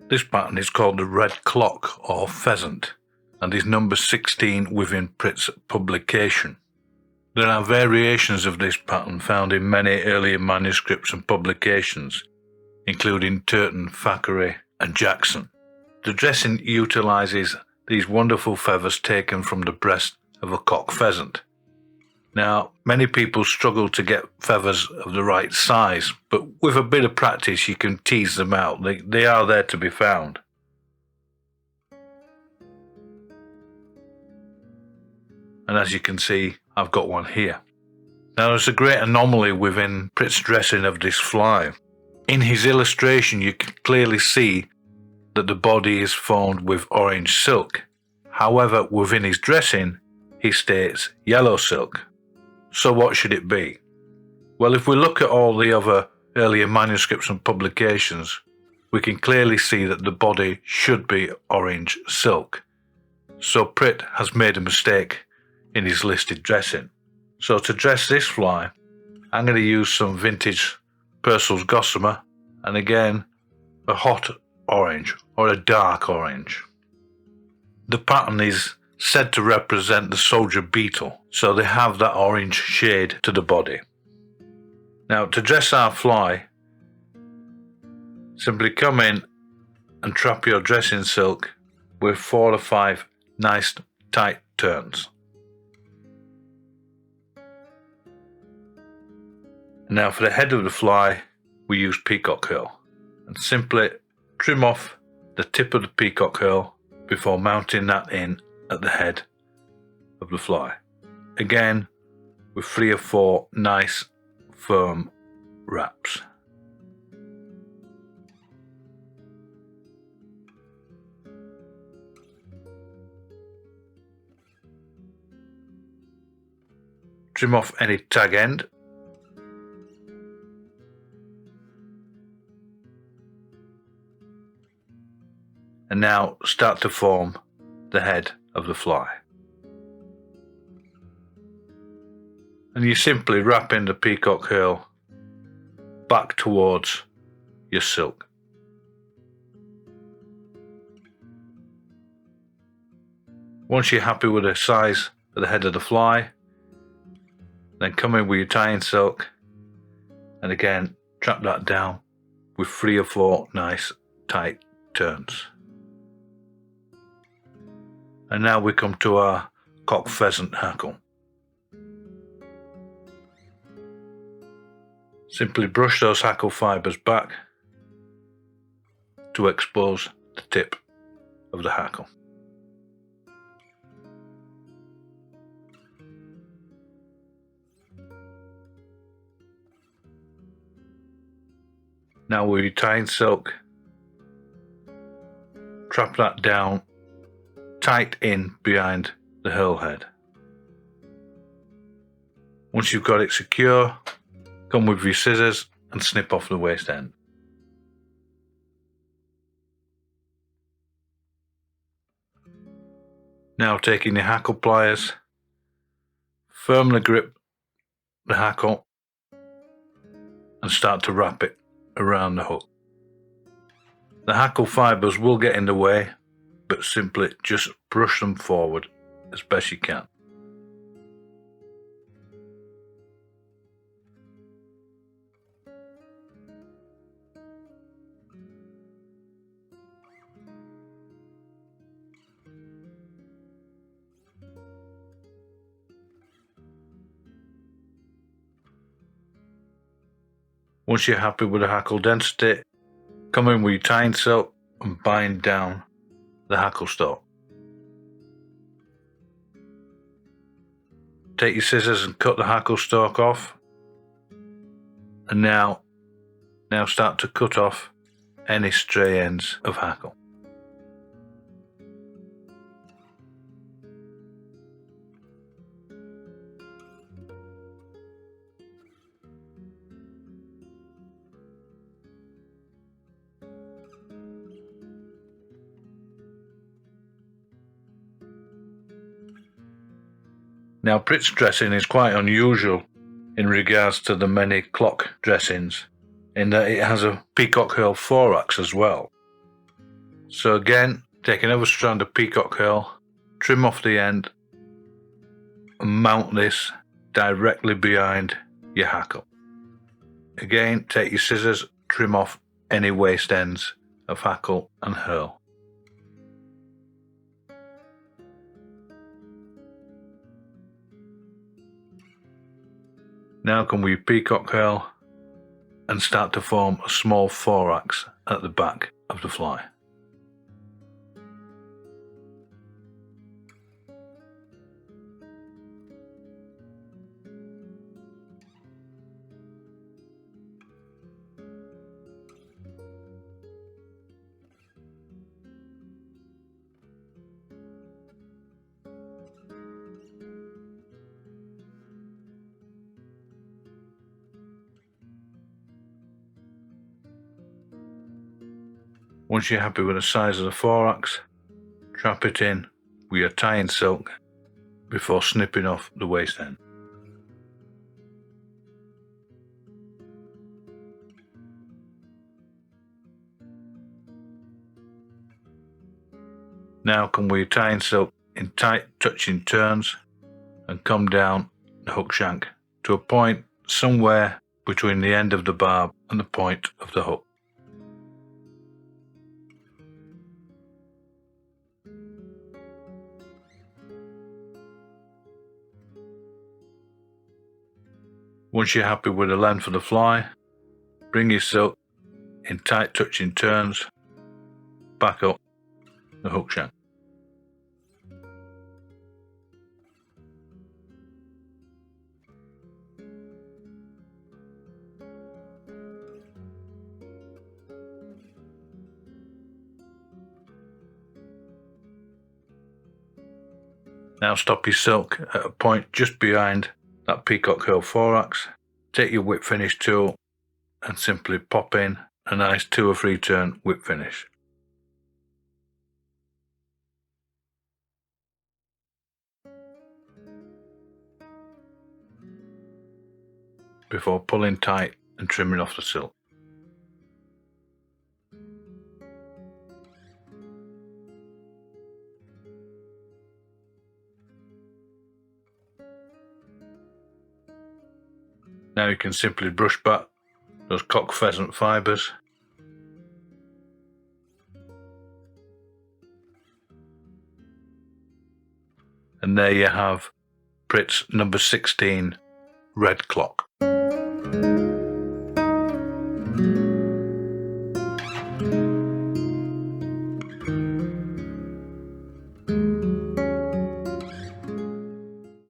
This pattern is called the red clock or pheasant and is number 16 within Pritt's publication. There are variations of this pattern found in many earlier manuscripts and publications, including Turton, Thackeray and Jackson. The dressing utilises these wonderful feathers taken from the breast of a cock pheasant. Now, many people struggle to get feathers of the right size, but with a bit of practice you can tease them out. They are there to be found. And as you can see, I've got one here. Now, there's a great anomaly within Pritt's dressing of this fly. In his illustration, you can clearly see that the body is formed with orange silk. However, within his dressing, he states yellow silk. So what should it be? Well, if we look at all the other earlier manuscripts and publications, we can clearly see that the body should be orange silk. So Pritt has made a mistake in his listed dressing. So to dress this fly, I'm going to use some vintage Purcell's Gossamer and again a hot orange or a dark orange. The pattern is said to represent the soldier beetle, so they have that orange shade to the body. Now to dress our fly, simply come in and trap your dressing silk with 4 or 5 nice tight turns. Now for the head of the fly, we use peacock herl and simply trim off the tip of the peacock herl before mounting that in at the head of the fly. Again, with 3 or 4 nice firm wraps. Trim off any tag end. And now start to form the head of the fly. And you simply wrap in the peacock herl back towards your silk. Once you're happy with the size of the head of the fly, then come in with your tying silk and again trap that down with 3 or 4 nice tight turns. And now we come to our cock pheasant hackle. Simply brush those hackle fibres back to expose the tip of the hackle. Now with your tying silk, trap that down tight in behind the herl head. Once you've got it secure, come with your scissors and snip off the waist end. Now taking your hackle pliers, firmly grip the hackle and start to wrap it around the hook. The hackle fibres will get in the way, but simply just brush them forward as best you can. Once you're happy with the hackle density, come in with your tying silk and bind down the hackle stalk. Take your scissors and cut the hackle stalk off, and now start to cut off any stray ends of hackle. Now, Pritt's dressing is quite unusual in regards to the many clock dressings, in that it has a peacock herl thorax as well. So again, take another strand of peacock herl, trim off the end, and mount this directly behind your hackle. Again, take your scissors, trim off any waste ends of hackle and herl. Now come with your peacock herl and start to form a small thorax at the back of the fly. Once you're happy with the size of the thorax, trap it in with your tying silk before snipping off the waste end. Now come with your tying silk in tight touching turns and come down the hook shank to a point somewhere between the end of the barb and the point of the hook. Once you're happy with the length of the fly, bring your silk in tight touching turns back up the hook shank. Now stop your silk at a point just behind that peacock herl thorax. Take your whip finish tool and simply pop in a nice 2 or 3 turn whip finish. Before pulling tight and trimming off the silk. Now you can simply brush back those cock pheasant fibres and there you have Pritt's number 16 red clock.